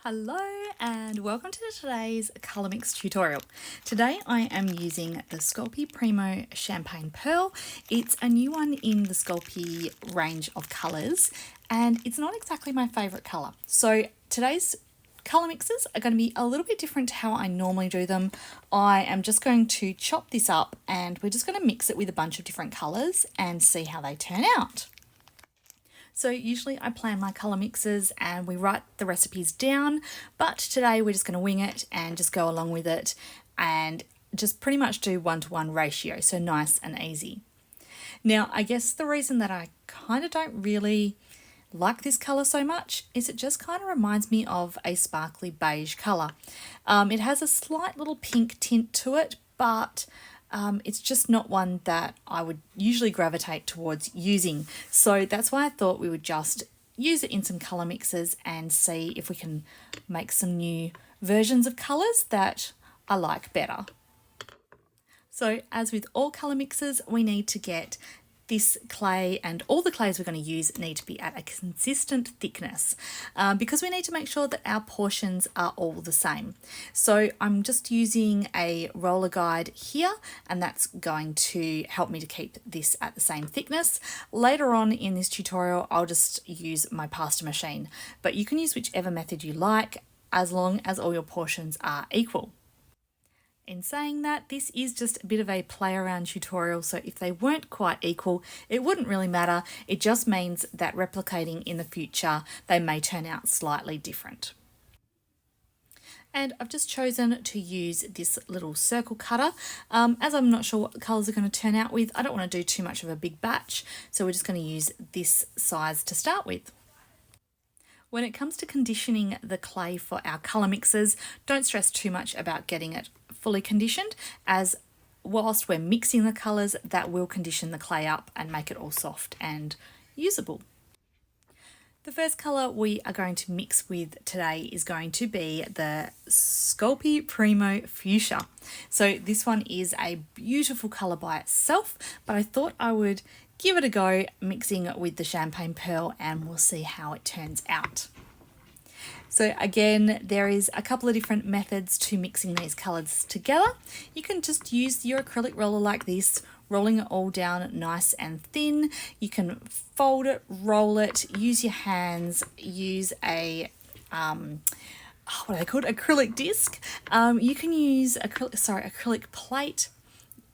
Hello and welcome to today's colour mix tutorial. Today I am using the Scorpio Primo Champagne Pearl. It's a new one in the Scorpio range of colours and it's not exactly my favourite colour. So today's colour mixes are going to be a little bit different to how I normally do them. I am just going to chop this up and we're just going to mix it with a bunch of different colours and see how they turn out. So usually I plan my colour mixes and we write the recipes down, but today we're just going to wing it and just go along with it and just pretty much do 1-to-1 ratio, so nice and easy. Now I guess the reason that I kind of don't really like this colour so much is it just kind of reminds me of a sparkly beige colour. It has a slight little pink tint to it, but it's just not one that I would usually gravitate towards using. So that's why I thought we would just use it in some colour mixes and see if we can make some new versions of colours that I like better. So as with all colour mixes, we need to get this clay, and all the clays we're going to use need to be at a consistent thickness because we need to make sure that our portions are all the same. So I'm just using a roller guide here and that's going to help me to keep this at the same thickness. Later on in this tutorial I'll just use my pasta machine, but you can use whichever method you like as long as all your portions are equal. In saying that, this is just a bit of a play around tutorial, so if they weren't quite equal, it wouldn't really matter. It just means that replicating in the future, they may turn out slightly different. And I've just chosen to use this little circle cutter. As I'm not sure what the colours are going to turn out with, I don't want to do too much of a big batch, so we're just going to use this size to start with. When it comes to conditioning the clay for our colour mixes, don't stress too much about getting it fully conditioned, as whilst we're mixing the colours, that will condition the clay up and make it all soft and usable. The first colour we are going to mix with today is going to be the Scorpio Primo Fuchsia. So this one is a beautiful colour by itself, but I thought I would give it a go mixing it with the Champagne Pearl and we'll see how it turns out. So again, there is a couple of different methods to mixing these colours together. You can just use your acrylic roller like this, rolling it all down nice and thin. You can fold it, roll it, use your hands, use a what are they called? Acrylic disc. You can use acrylic plate.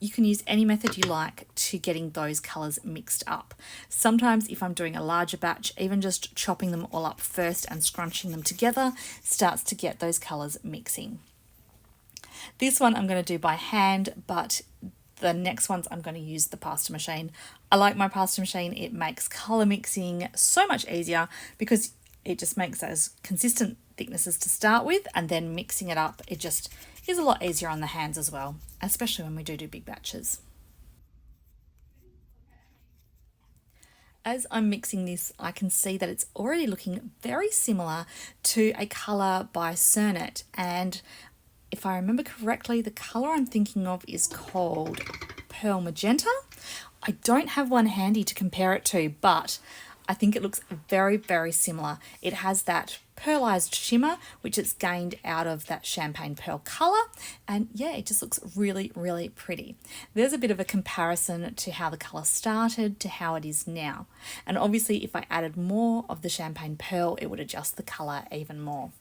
You can use any method you like to getting those colours mixed up. Sometimes if I'm doing a larger batch, even just chopping them all up first and scrunching them together starts to get those colours mixing. This one I'm going to do by hand, but the next ones I'm going to use the pasta machine. I like my pasta machine. It makes colour mixing so much easier because it just makes those consistent thicknesses to start with, and then mixing it up, it just is a lot easier on the hands as well, especially when we do big batches. As I'm mixing this, I can see that it's already looking very similar to a colour by Cernet, and if I remember correctly, the colour I'm thinking of is called Pearl Magenta. I don't have one handy to compare it to, but I think it looks very, very similar. It has that pearlized shimmer, which it's gained out of that champagne pearl colour. And yeah, it just looks really, really pretty. There's a bit of a comparison to how the colour started to how it is now. And obviously, if I added more of the champagne pearl, it would adjust the colour even more.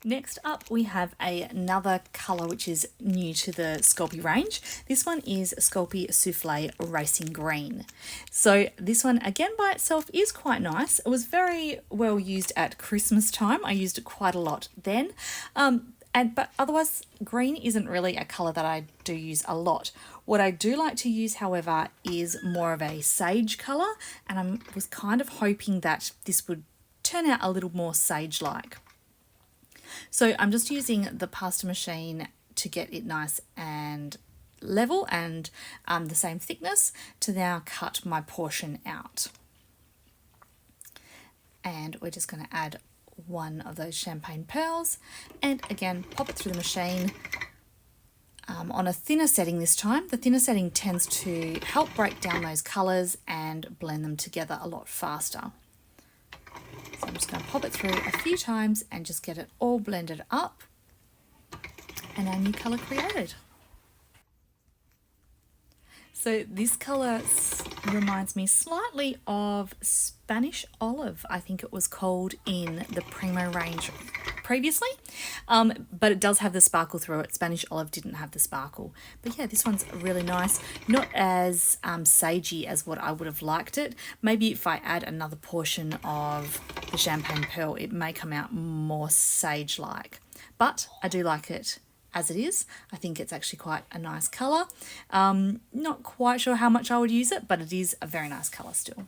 Next up, we have another colour which is new to the Scorpio range. This one is Scorpio Souffle Racing Green. So this one, again by itself, is quite nice. It was very well used at Christmas time. I used it quite a lot then. But otherwise, green isn't really a colour that I do use a lot. What I do like to use, however, is more of a sage colour, and I was kind of hoping that this would turn out a little more sage-like. So I'm just using the pasta machine to get it nice and level and the same thickness to now cut my portion out. And we're just going to add one of those champagne pearls and again pop it through the machine on a thinner setting this time. The thinner setting tends to help break down those colours and blend them together a lot faster. So I'm just going to pop it through a few times and just get it all blended up and our new colour created. So this colour reminds me slightly of Spanish Olive, I think it was called in the Primo range previously, but it does have the sparkle through it. Spanish Olive didn't have the sparkle. But yeah, this one's really nice. Not as sagey as what I would have liked it. Maybe if I add another portion of the Champagne Pearl, it may come out more sage-like. But I do like it as it is. I think it's actually quite a nice colour. Not quite sure how much I would use it, but it is a very nice colour still.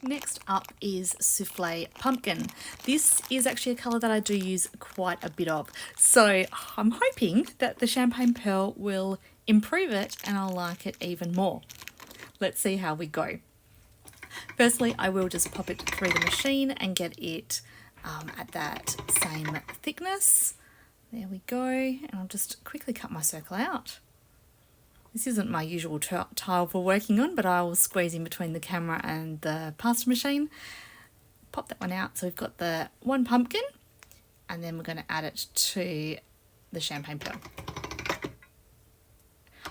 Next up is Soufflé Pumpkin. This is actually a colour that I do use quite a bit of. So I'm hoping that the Champagne Pearl will improve it and I'll like it even more. Let's see how we go. Firstly, I will just pop it through the machine and get it at that same thickness. There we go. And I'll just quickly cut my circle out. This isn't my usual tile for working on, but I will squeeze in between the camera and the pasta machine. Pop that one out. So we've got the one pumpkin, and then we're going to add it to the Champagne Pearl.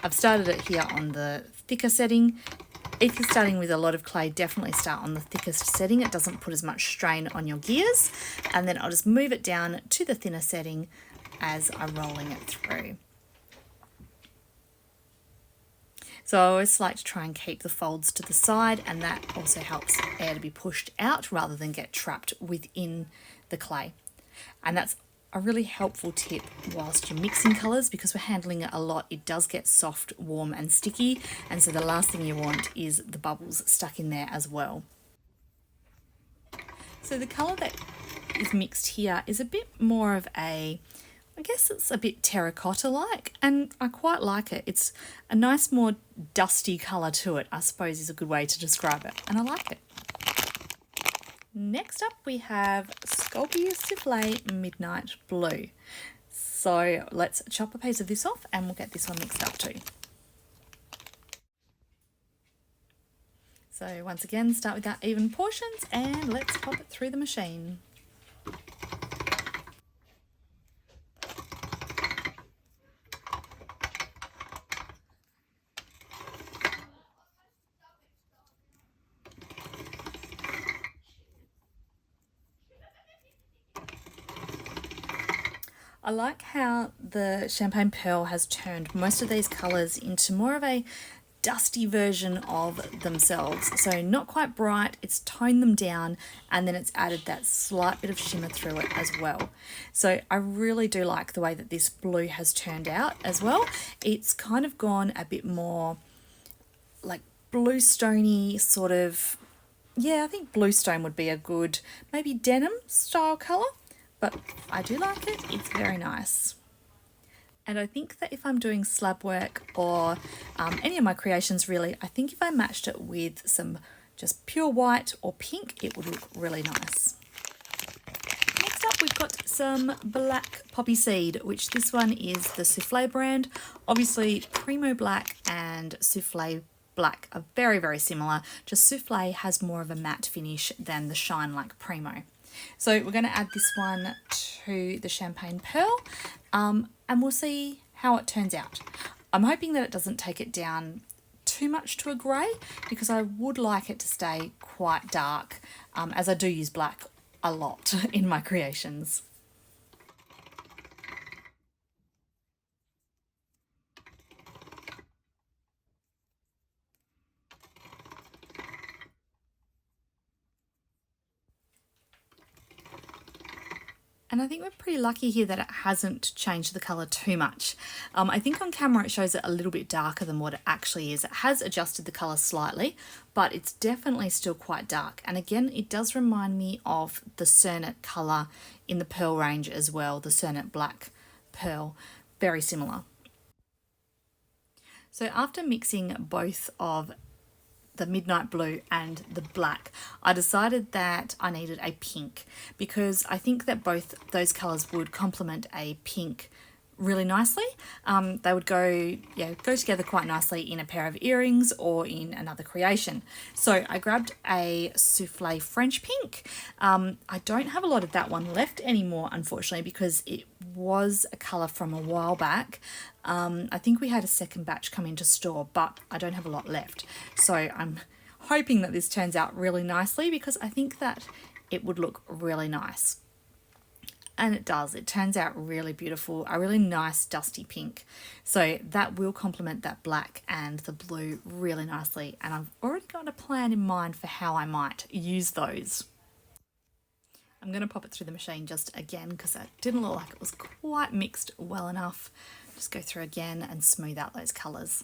I've started it here on the thicker setting. If you're starting with a lot of clay, definitely start on the thickest setting. It doesn't put as much strain on your gears. And then I'll just move it down to the thinner setting as I'm rolling it through. So I always like to try and keep the folds to the side, and that also helps air to be pushed out rather than get trapped within the clay. And that's a really helpful tip whilst you're mixing colours, because we're handling it a lot. It does get soft, warm and sticky, and so the last thing you want is the bubbles stuck in there as well. So the colour that is mixed here is a bit more of a, I guess it's a bit terracotta-like, and I quite like it. It's a nice, more dusty colour to it, I suppose is a good way to describe it, and I like it. Next up we have Scorpio Soufflé Midnight Blue. So let's chop a piece of this off and we'll get this one mixed up too. So once again, start with our even portions and let's pop it through the machine. I like how the Champagne Pearl has turned most of these colours into more of a dusty version of themselves. So not quite bright, it's toned them down, and then it's added that slight bit of shimmer through it as well. So I really do like the way that this blue has turned out as well. It's kind of gone a bit more like bluestony sort of, yeah, I think bluestone would be a good maybe denim style colour. But I do like it, it's very nice. And I think that if I'm doing slab work or any of my creations really, I think if I matched it with some just pure white or pink, it would look really nice. Next up we've got some black poppy seed, which this one is the Soufflé brand. Obviously Primo Black and Soufflé Black are very, very similar, just Soufflé has more of a matte finish than the shine like Primo. So we're going to add this one to the Champagne Pearl and we'll see how it turns out. I'm hoping that it doesn't take it down too much to a grey, because I would like it to stay quite dark, as I do use black a lot in my creations. And I think we're pretty lucky here that it hasn't changed the colour too much. I think on camera it shows it a little bit darker than what it actually is. It has adjusted the colour slightly, but it's definitely still quite dark. And again, it does remind me of the Cernet colour in the Pearl range as well, the Cernet Black Pearl, very similar. So after mixing both of the midnight blue and the black, I decided that I needed a pink, because I think that both those colours would complement a pink really nicely. They would go together quite nicely in a pair of earrings or in another creation. So I grabbed a souffle French pink. I don't have a lot of that one left anymore, unfortunately, because it was a colour from a while back. I think we had a second batch come into store, but I don't have a lot left. So I'm hoping that this turns out really nicely, because I think that it would look really nice. And it does. It turns out really beautiful, a really nice dusty pink. So that will complement that black and the blue really nicely. And I've already got a plan in mind for how I might use those. I'm going to pop it through the machine just again, because it didn't look like it was quite mixed well enough. Just go through again and smooth out those colours.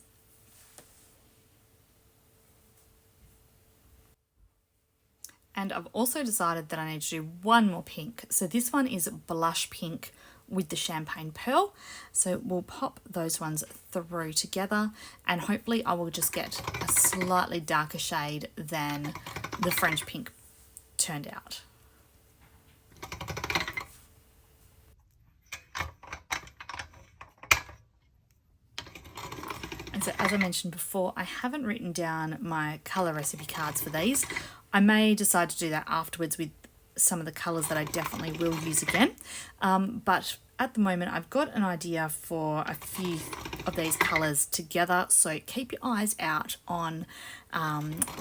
And I've also decided that I need to do one more pink. So this one is blush pink with the champagne pearl. So we'll pop those ones through together, and hopefully I will just get a slightly darker shade than the French pink turned out. And so, as I mentioned before, I haven't written down my colour recipe cards for these. I may decide to do that afterwards with some of the colours that I definitely will use again. But at the moment, I've got an idea for a few of these colours together. So keep your eyes out on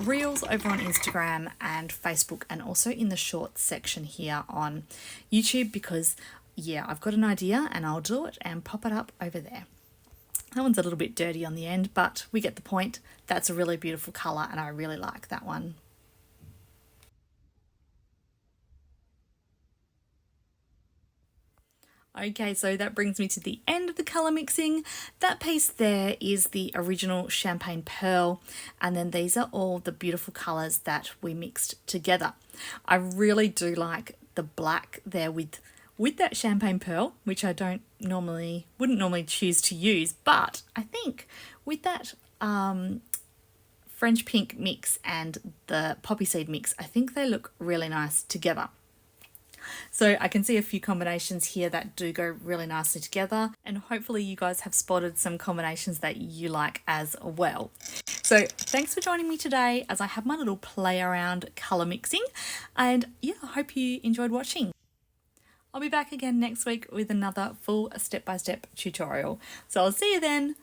Reels over on Instagram and Facebook, and also in the shorts section here on YouTube, because yeah, I've got an idea and I'll do it and pop it up over there. That one's a little bit dirty on the end, but we get the point. That's a really beautiful colour and I really like that one. Okay, so that brings me to the end of the colour mixing. That piece there is the original Champagne Pearl, and then these are all the beautiful colours that we mixed together. I really do like the black there with that Champagne Pearl, which I wouldn't normally choose to use, but I think with that French pink mix and the poppy seed mix, I think they look really nice together. So I can see a few combinations here that do go really nicely together, and hopefully you guys have spotted some combinations that you like as well. So thanks for joining me today as I have my little play around colour mixing, and yeah, I hope you enjoyed watching. I'll be back again next week with another full step-by-step tutorial. So I'll see you then.